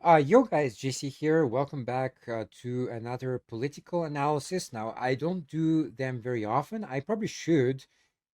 Yo guys, JC here. Welcome back to another political analysis. Now, I don't do them very often. I probably should,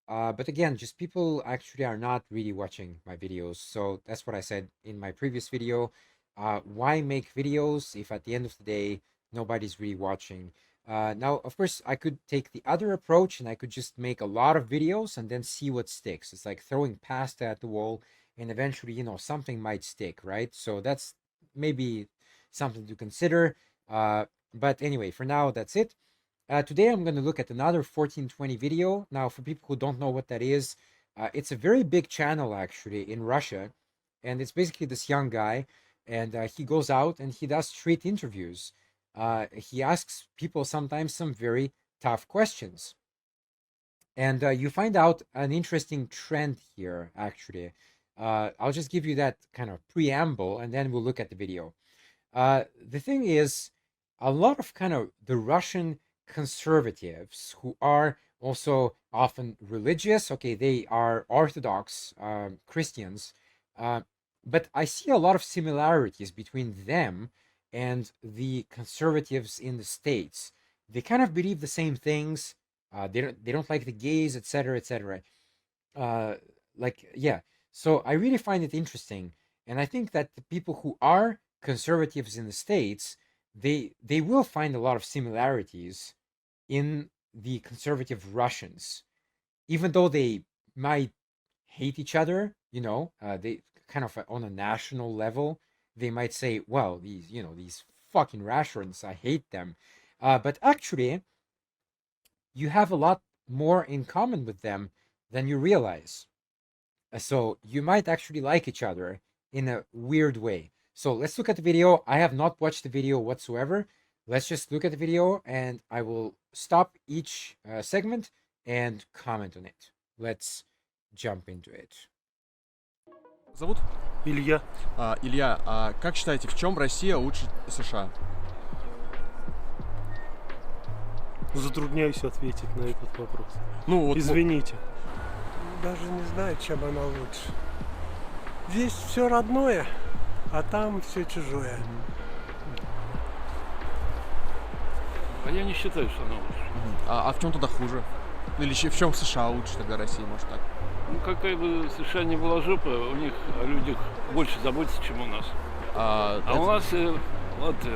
but again, just people actually are not really watching my videos. So that's what I said in my previous video. Why make videos if at the end of the day nobody's really watching? Now, of course, I could take the other approach and I could just make a lot of videos and then see what sticks. It's like throwing pasta at the wall, and eventually, something might stick, right? So that's maybe something to consider. But anyway, for now, that's it. Today, I'm going to look at another 1420 video. Now, for people who don't know what that is, it's a very big channel actually in Russia. And it's basically this young guy, and he goes out and he does street interviews. He asks people sometimes some very tough questions. And you find out an interesting trend here, actually. I'll just give you that kind of preamble and then we'll look at the video. The thing is, a lot of kind of the Russian conservatives who are also often religious, okay, they are Orthodox Christians, uh, but I see a lot of similarities between them and the conservatives in the States. They kind of believe the same things. They don't like the gays, etc., etc. Uh, yeah. So I really find it interesting, and I think that the people who are conservatives in the States, they will find a lot of similarities in the conservative Russians, even though they might hate each other. They kind of on a national level, they might say, "Well, these fucking Russians, I hate them," but actually, you have a lot more in common with them than you realize. So you might actually like each other in a weird way. So let's look at the video. I have not watched the video whatsoever. Let's just look at the video and I will stop each segment and comment on it. Let's jump into it. Зовут? Илья. Илья, как считаете, в чем Россия лучше США? Затрудняюсь ответить на этот вопрос. Ну, вот, Извините. Даже не знаю, чем она лучше. Здесь все родное, а там все чужое. А я не считаю, что она лучше. А в чем тогда хуже? Или в чем США лучше тогда России, может так? Ну, какая бы США ни была жопа, у них о людях больше заботятся, чем у нас. А это- у нас,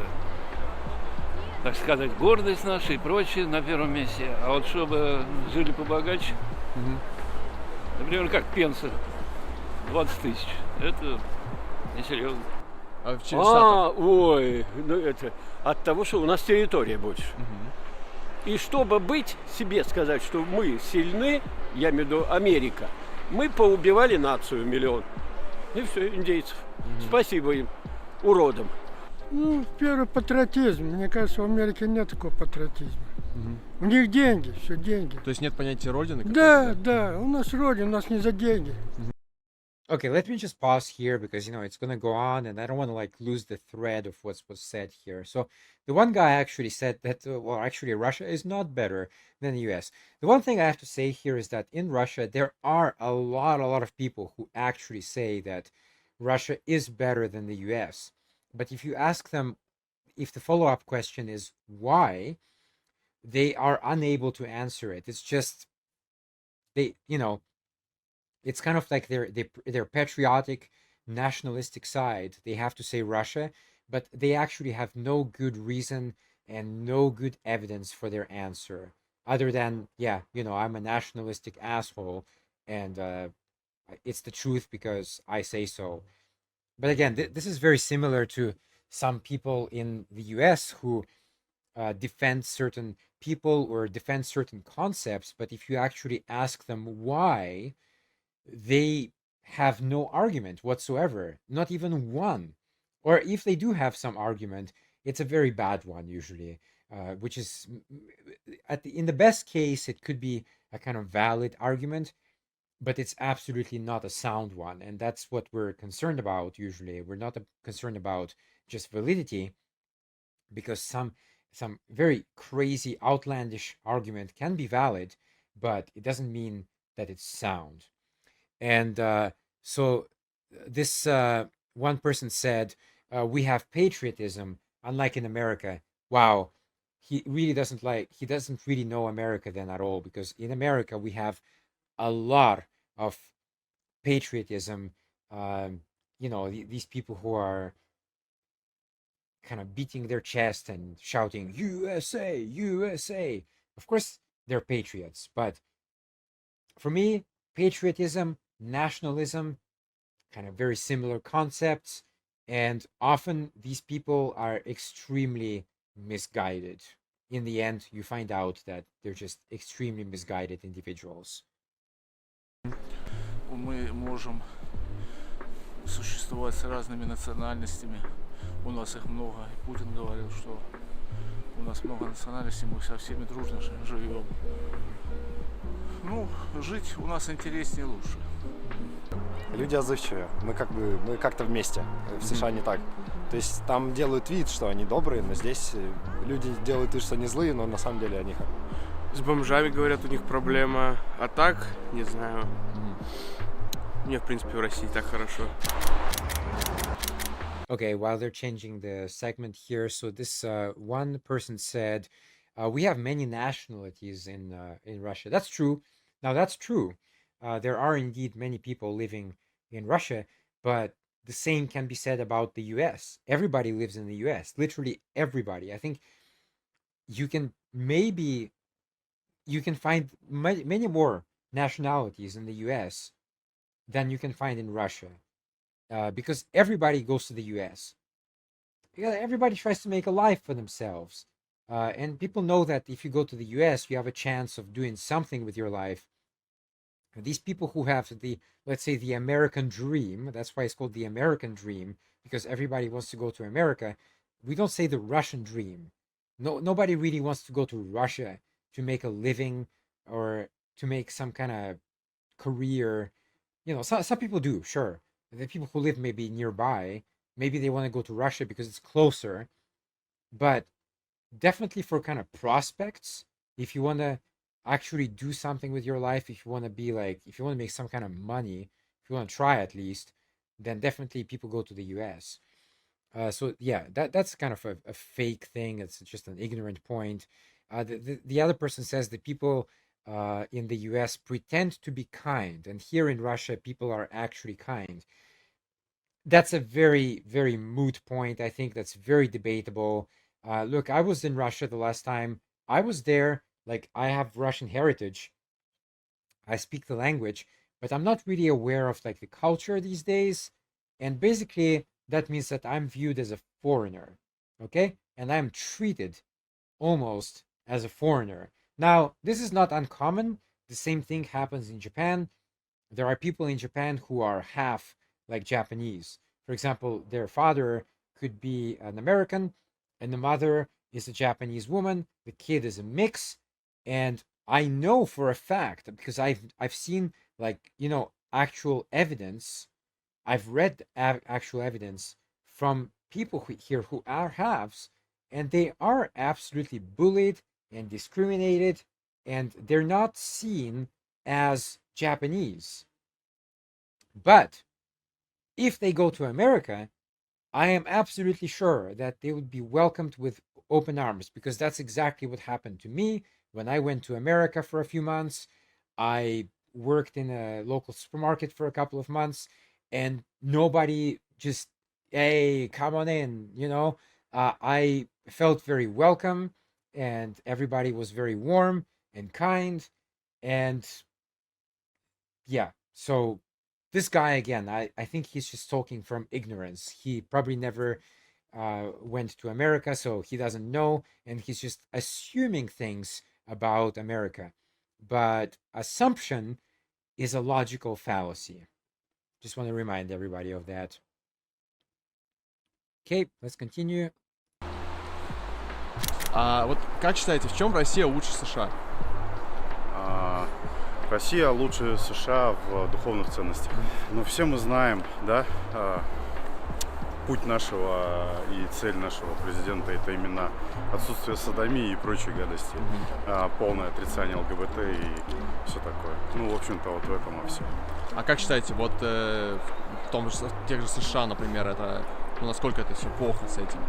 так сказать, гордость наша и прочее на первом месте. А вот чтобы жили побогаче, Мгм. например, как пенсия 20 тысяч, это несерьезно. В Штатах. Ой, ну это от того, что у нас территория больше. Мгм. И чтобы быть себе сказать, что мы сильны, я имею в виду Америка, мы поубивали нацию миллион. И все, индейцев. Спасибо им, уродам. Ну, первый патриотизм. Мне кажется, в Америке нет такого патриотизма. Мгм. У них деньги, все деньги. То есть нет понятия родины? Да, да, у нас родина, у нас не за деньги. Okay, let me just pause here because it's gonna go on, and I don't want to like lose the thread of what's was said here. So the one guy actually said that well, actually Russia is not better than the U.S. The one thing I have to say here is that in Russia there are a lot of people who actually say that Russia is better than the U.S. But if you ask them, if the follow-up question is why, they are unable to answer it. It's just they, it's kind of like their patriotic nationalistic side. They have to say Russia, but they actually have no good reason and no good evidence for their answer other than, yeah, I'm a nationalistic asshole, and it's the truth because I say so. But again, this is very similar to some people in the US who defend certain people or defend certain concepts, but if you actually ask them why, they have no argument whatsoever, not even one. Or if they do have some argument, it's a very bad one usually, which is in the best case it could be a kind of valid argument, but it's absolutely not a sound one, and that's what we're concerned about usually. We're not concerned about just validity, because some very crazy outlandish argument can be valid, but it doesn't mean that it's sound. And so this one person said, we have patriotism, unlike in America. Wow, he doesn't really know America then at all, because in America we have a lot of patriotism. These people who are kind of beating their chest and shouting USA, USA. Of course, they're patriots, but for me, patriotism, nationalism, kind of very similar concepts, and often these people are extremely misguided. In the end, you find out that they're just extremely misguided individuals. Мы можем существовать с разными национальностями. У нас их много. И Путин говорил, что у нас много национальностей, мы со всеми дружно живем. Ну, жить у нас интереснее и лучше. Люди отзывчивые. Мы как-то вместе. В США не так. То есть там делают вид, что они добрые, но здесь люди делают вид, что они злые, но на самом деле они С бомжами, говорят, у них проблема. А так, не знаю. Мне, в принципе, в России так хорошо. Okay, while they're changing the segment here, so this one person said, "We have many nationalities in Russia." That's true. Now that's true. There are indeed many people living in Russia, but the same can be said about the U.S. Everybody lives in the U.S. Literally everybody. I think you can find many more nationalities in the U.S. than you can find in Russia. Because everybody goes to the US. Yeah, everybody tries to make a life for themselves. And people know that if you go to the US, you have a chance of doing something with your life. These people who have let's say, the American dream, that's why it's called the American dream, because everybody wants to go to America. We don't say the Russian dream. Nobody really wants to go to Russia to make a living or to make some kind of career. Some people do, sure. The people who live maybe nearby, maybe they want to go to Russia because it's closer. But definitely for kind of prospects, if you want to actually do something with your life, if you want to make some kind of money, if you want to try at least, then definitely people go to the US. So yeah, that's kind of a fake thing. It's just an ignorant point. The other person says that people in the US pretend to be kind, and here in Russia, people are actually kind. That's a very, very moot point. I think that's very debatable. Look, I was in Russia the last time I was there. Like, I have Russian heritage. I speak the language, but I'm not really aware of like the culture these days. And basically, that means that I'm viewed as a foreigner, okay? And I'm treated almost as a foreigner. Now, this is not uncommon. The same thing happens in Japan. There are people in Japan who are half like Japanese. For example, their father could be an American and the mother is a Japanese woman. The kid is a mix. And I know for a fact, because I've seen actual evidence. I've read actual evidence from people here who are halves, and they are absolutely bullied and discriminated, and they're not seen as Japanese. But if they go to America, I am absolutely sure that they would be welcomed with open arms, because that's exactly what happened to me when I went to America for a few months. I worked in a local supermarket for a couple of months, and nobody just, hey, come on in, I felt very welcome, and everybody was very warm and kind. And yeah, so this guy, again, I think he's just talking from ignorance. He probably never went to America, so he doesn't know, and he's just assuming things about America. But assumption is a logical fallacy. Just want to remind everybody of that. Okay, let's continue. Вот как считаете, в чем Россия лучше США? Россия лучше США в духовных ценностях. Но все мы знаем, да, путь нашего и цель нашего президента — это именно отсутствие содомии и прочей гадости, полное отрицание ЛГБТ и все такое. В общем-то, вот в этом во всем. А как считаете, вот в тех же США, например, это Ну, насколько это все плохо с этим?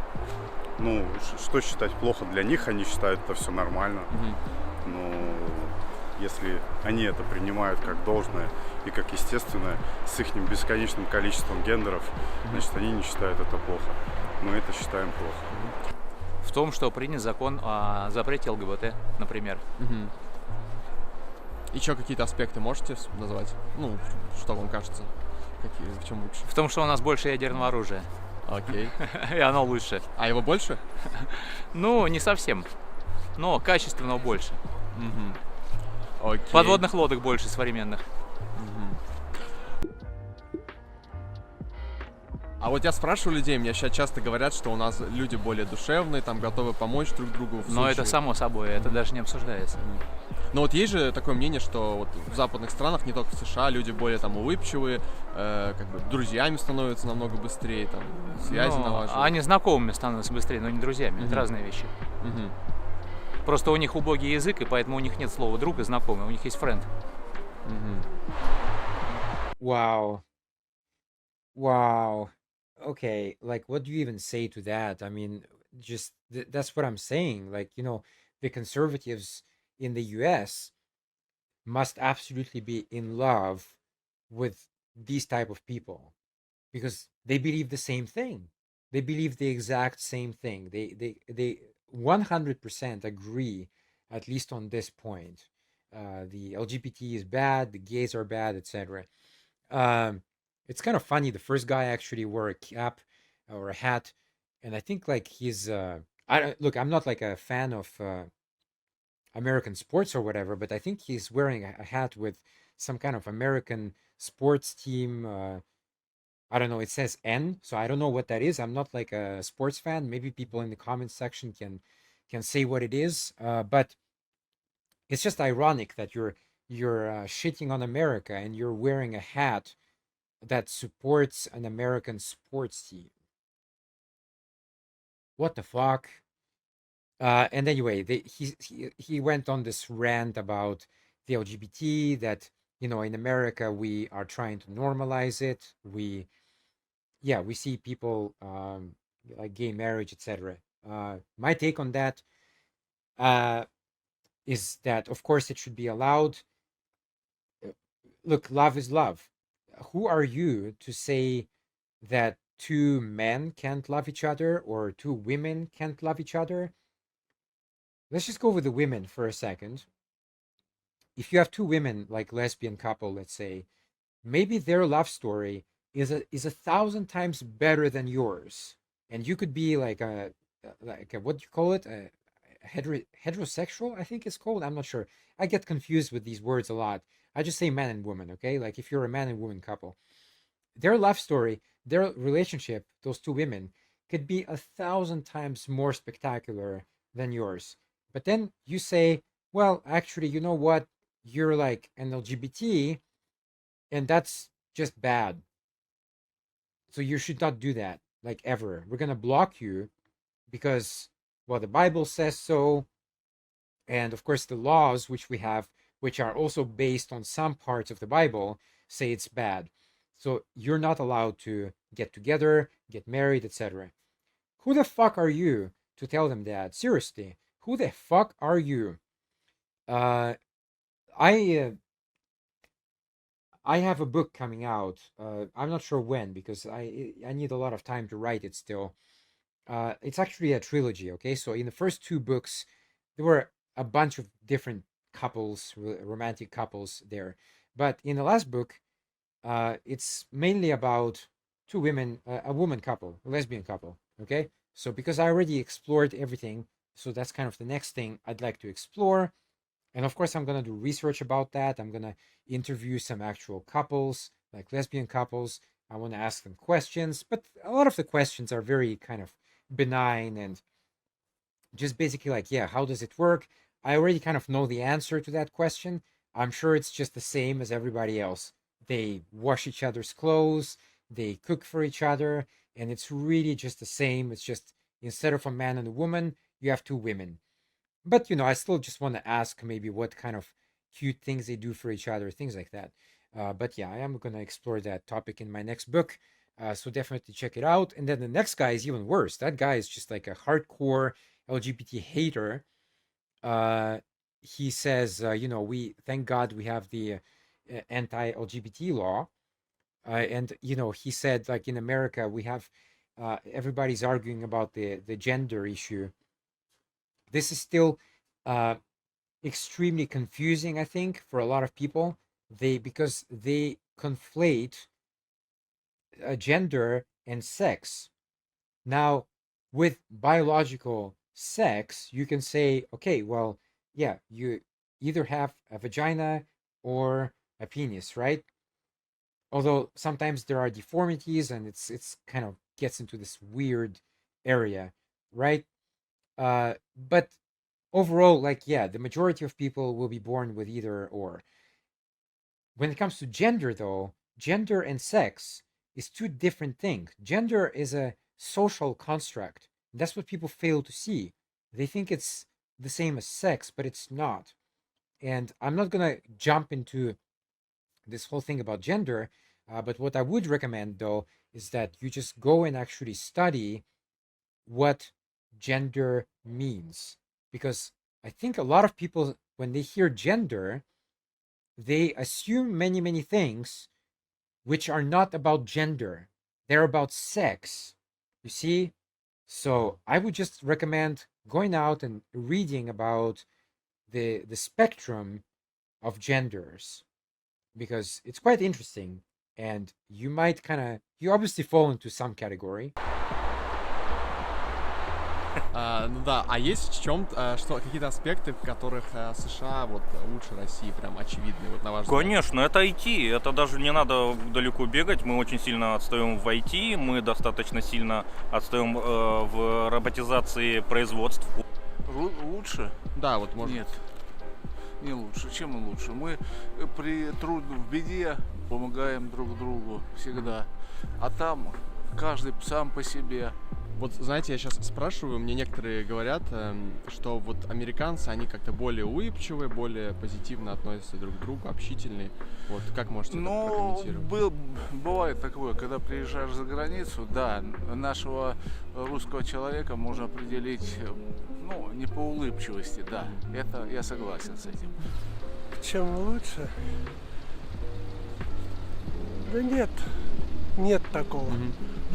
Ну, что считать плохо для них, они считают это все нормально. Мгм. Но если они это принимают как должное и как естественное, с их бесконечным количеством гендеров, значит, они не считают это плохо. Мы это считаем плохо. В том, что принят закон о запрете ЛГБТ, например. Мгм. Еще какие-то аспекты можете назвать? Ну, что вам кажется? В чем лучше? В том, что у нас больше ядерного оружия. Окей. И оно лучше. А его больше? Ну, не совсем. Но качественного больше. Мгм. Окей. Подводных лодок больше современных. Мгм. А вот я спрашиваю людей, мне сейчас часто говорят, что у нас люди более душевные, там готовы помочь друг другу. Но это само собой, это даже не обсуждается. Но вот есть же такое мнение, что вот в западных странах, не только в США, люди более там улыбчивые, как бы друзьями становятся намного быстрее, там связи налаживают. Они знакомыми становятся быстрее, но не друзьями. Это разные вещи. Мгм. Просто у них убогий язык, и поэтому у них нет слова друг и знакомый, у них есть френд. Мгм. Wow. Wow. Okay. Like, what do you even say to that? I mean, just that's what I'm saying. Like, the conservatives in the US must absolutely be in love with these type of people because they believe the same thing. They believe the exact same thing. They 100% agree, at least on this point. The LGBT is bad, the gays are bad, etc. It's kind of funny. The first guy actually wore a cap or a hat, and I think like he's. I don't look. I'm not like a fan of American sports or whatever, but I think he's wearing a hat with some kind of American sports team. I don't know. It says N, so I don't know what that is. I'm not like a sports fan. Maybe people in the comments section can say what it is. But it's just ironic that you're shitting on America and you're wearing a hat that supports an American sports team. What the fuck? And anyway, he went on this rant about the LGBT, that in America we are trying to normalize it. We see people like gay marriage, etc. My take on that is that of course it should be allowed. Look, love is love. Who are you to say that two men can't love each other or two women can't love each other? Let's just go with the women for a second. If you have two women, like lesbian couple, let's say, maybe their love story is a thousand times better than yours, and you could be like a what do you call it, a heterosexual, I think it's called. I'm not sure. I get confused with these words a lot. I just say man and woman, okay? Like if you're a man and woman couple, their love story, their relationship, those two women, could be a thousand times more spectacular than yours. But then you say, well, actually, you know what? You're like an LGBT, and that's just bad. So you should not do that, like ever. We're going to block you because, well, the Bible says so. And of course, the laws which we have, which are also based on some parts of the Bible, say it's bad. So you're not allowed to get together, get married, etc. Who the fuck are you to tell them that? Seriously, who the fuck are you? I I have a book coming out. I'm not sure when because I need a lot of time to write it still. It's actually a trilogy. Okay, so in the first two books, there were a bunch of different couples, romantic couples there, but in the last book, it's mainly about two women, a woman couple, a lesbian couple. Okay, so because I already explored everything, so that's kind of the next thing I'd like to explore. And of course, I'm going to do research about that. I'm going to interview some actual couples, like lesbian couples. I want to ask them questions, but a lot of the questions are very kind of benign and just basically like, yeah, how does it work? I already kind of know the answer to that question. I'm sure it's just the same as everybody else. They wash each other's clothes, they cook for each other, and it's really just the same. It's just instead of a man and a woman, you have two women. But I still just want to ask maybe what kind of cute things they do for each other, things like that. But yeah, I am going to explore that topic in my next book. So definitely check it out. And then the next guy is even worse. That guy is just like a hardcore LGBT hater. He says, we thank God we have the anti-LGBT law. And he said, like, in America we have everybody's arguing about the gender issue. This is still extremely confusing, I think, for a lot of people. Because they conflate gender and sex. Now, with biological sex, you can say, okay, well, yeah, you either have a vagina or a penis, right? Although sometimes there are deformities, and it's kind of gets into this weird area, right? But overall, like, yeah, the majority of people will be born with either or. When it comes to gender, though, gender and sex is two different things. Gender is a social construct. That's what people fail to see. They think it's the same as sex, but it's not. And I'm not gonna jump into this whole thing about gender, but what I would recommend, though, is that you just go and actually study what gender means. Because I think a lot of people, when they hear gender, they assume many, many things which are not about gender. They're about sex. You see? So I would just recommend going out and reading about the spectrum of genders, because it's quite interesting, and you might you obviously fall into some category. Ну да, а есть в чем какие-то аспекты, в которых США вот лучше России, прям очевидные, вот на ваш взгляд? Конечно, это IT, это даже не надо далеко бегать, мы очень сильно отстаем в IT, мы достаточно сильно отстаем в роботизации производств. Лучше? Да, вот может. Нет, не лучше. Чем мы лучше? Мы при в беде помогаем друг другу всегда, а там каждый сам по себе. Вот, знаете, я сейчас спрашиваю, мне некоторые говорят, что вот американцы, они как-то более улыбчивые, более позитивно относятся друг к другу, общительные. Вот, как можете это прокомментировать? Бывает такое, когда приезжаешь за границу, да, нашего русского человека можно определить, не по улыбчивости, да, это я согласен с этим. Чем лучше? Да нет такого,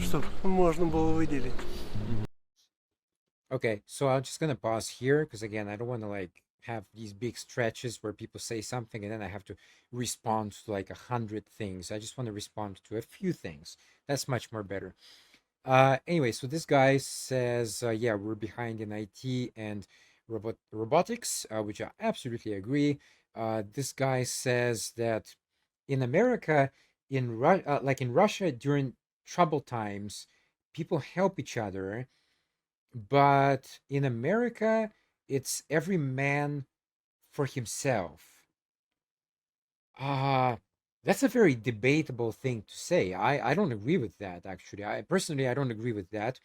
чтобы можно было выделить. Okay, so I'm just gonna pause here because again, I don't want to like have these big stretches where people say something and then I have to respond to like 100 things. I just want to respond to a few things. That's much more better. Anyway, so this guy says, yeah, we're behind in IT and robotics, which I absolutely agree. This guy says that in America, in Russia during troubled times, people help each other, but in America, it's every man for himself. That's a very debatable thing to say. I don't agree with that, actually. I don't agree with that.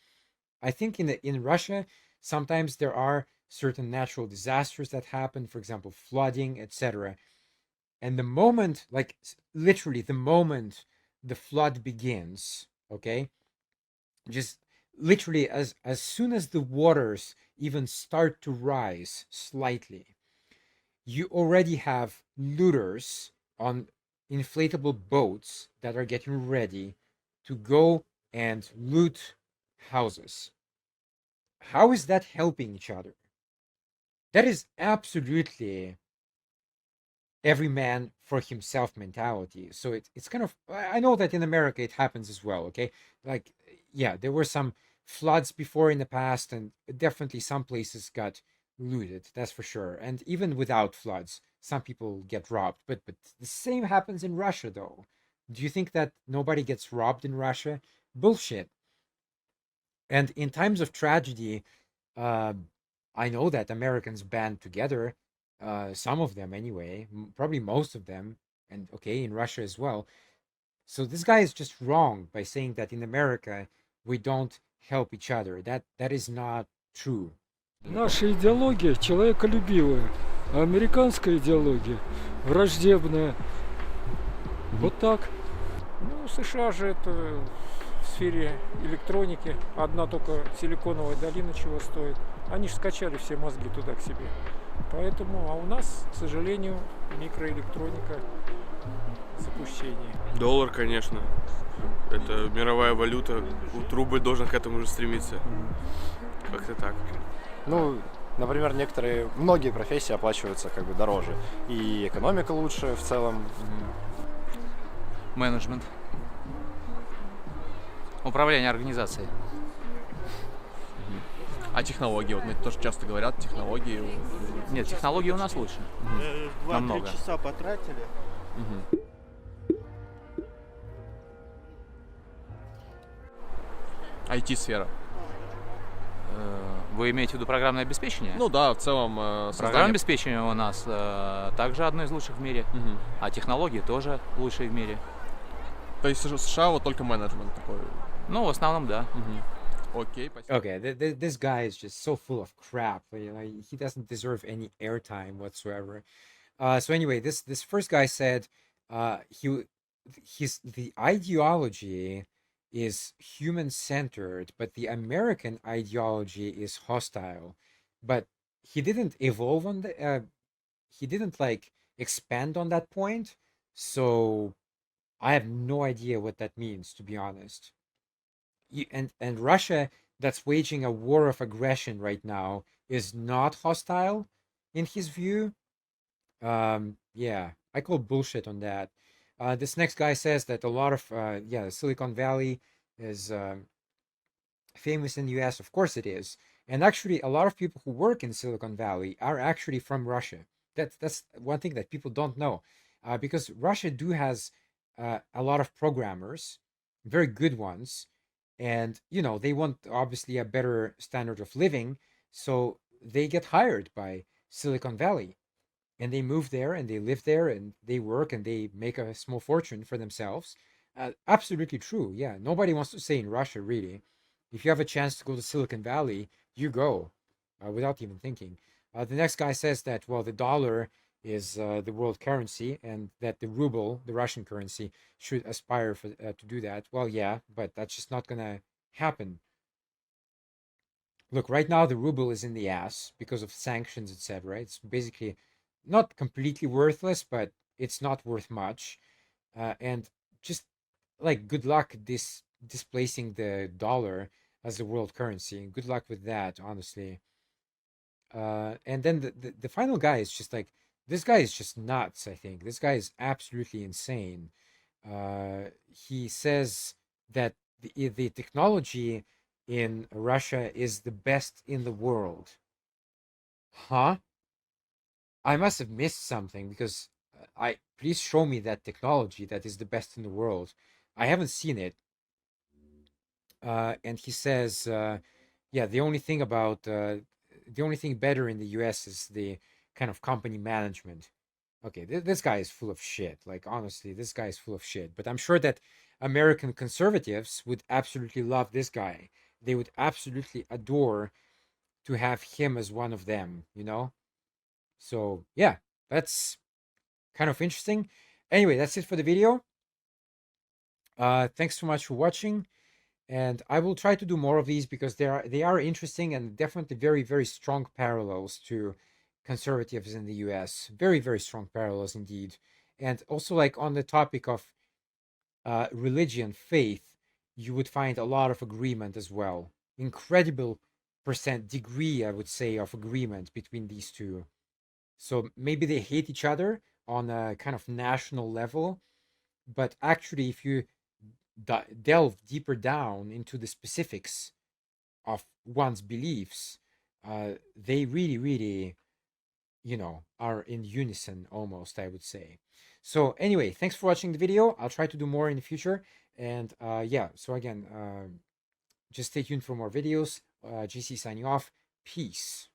I think in Russia, sometimes there are certain natural disasters that happen, for example, flooding, etc. And the moment, like literally the moment the flood begins, okay, just literally as soon as the waters even start to rise slightly, you already have looters on inflatable boats that are getting ready to go and loot houses. How is that helping each other? That is absolutely every man for himself mentality. So it's kind of, I know that in America it happens as well, okay? Like, yeah, there were some floods before in the past, and definitely some places got looted, that's for sure. And even without floods, some people get robbed. But the same happens in Russia, though. Do you think that nobody gets robbed in Russia? Bullshit. And in times of tragedy, I know that Americans band together, some of them anyway, probably most of them, and okay, in Russia as well. So this guy is just wrong by saying that in America we don't help each other. That is not true. Наша идеология человеколюбивая, а американская идеология враждебная. Вот так. США же это сфере электроники. Одна только Силиконовая долина чего стоит. Они же скачали все мозги туда к себе. Поэтому, а у нас, к сожалению, микроэлектроника в запущении. Доллар, конечно. Это мировая валюта. Вот рубль должен к этому же стремиться. Как-то так. Ну, например, многие профессии оплачиваются как бы дороже. И экономика лучше в целом. Менеджмент. Управление организацией. А технологии? Вот мне тоже часто говорят, технологии. Нет, технологии у нас лучше. 2-3 часа потратили. IT-сфера. Вы имеете в виду программное обеспечение? Ну да, в целом Программное обеспечение у нас также одно из лучших в мире, а технологии тоже лучшие в мире. То есть США вот только менеджмент такой? Ну, в основном, да. Окей, спасибо. Okay, this guy is just so full of crap. He doesn't deserve any airtime whatsoever. So anyway, this first guy said the ideology is human-centered, but the American ideology is hostile. But he didn't evolve on he didn't like expand on that point. So I have no idea what that means, to be honest. And Russia, that's waging a war of aggression right now, is not hostile in his view. Yeah, I call bullshit on that. This next guy says that a lot of Silicon Valley is famous in the US. Of course it is. And actually, a lot of people who work in Silicon Valley are actually from Russia. That's one thing that people don't know, because Russia has a lot of programmers, very good ones, and they want obviously a better standard of living, so they get hired by Silicon Valley, and they move there and they live there and they work and they make a small fortune for themselves. Absolutely true. Yeah, nobody wants to stay in Russia, really. If you have a chance to go to Silicon Valley, you go without even thinking. The next guy says that, well, the dollar is the world currency and that the ruble, the Russian currency, should aspire to do that. Well, yeah, but that's just not going to happen. Look, right now the ruble is in the ass because of sanctions, etc. It's basically not completely worthless, but it's not worth much. And just like good luck displacing the dollar as the world currency. Good luck with that, honestly. And then the final guy is just like, this guy is just nuts, I think. This guy is absolutely insane. He says that the technology in Russia is the best in the world. Huh? I must have missed something, because please show me that technology that is the best in the world. I haven't seen it. And he says, yeah, the only thing better in the US is the kind of company management. Okay, this guy is full of shit. Like, honestly, this guy is full of shit. But I'm sure that American conservatives would absolutely love this guy. They would absolutely adore to have him as one of them, So, yeah, that's kind of interesting. Anyway, that's it for the video. Thanks so much for watching. And I will try to do more of these, because they are interesting and definitely very, very strong parallels to conservatives in the US. Very, very strong parallels indeed. And also, like, on the topic of religion, faith, you would find a lot of agreement as well. Incredible degree, I would say, of agreement between these two. So maybe they hate each other on a kind of national level, but actually, if you delve deeper down into the specifics of one's beliefs, they really, really, are in unison almost, I would say. So anyway, thanks for watching the video. I'll try to do more in the future. And yeah, so again, just stay tuned for more videos. GC signing off. Peace.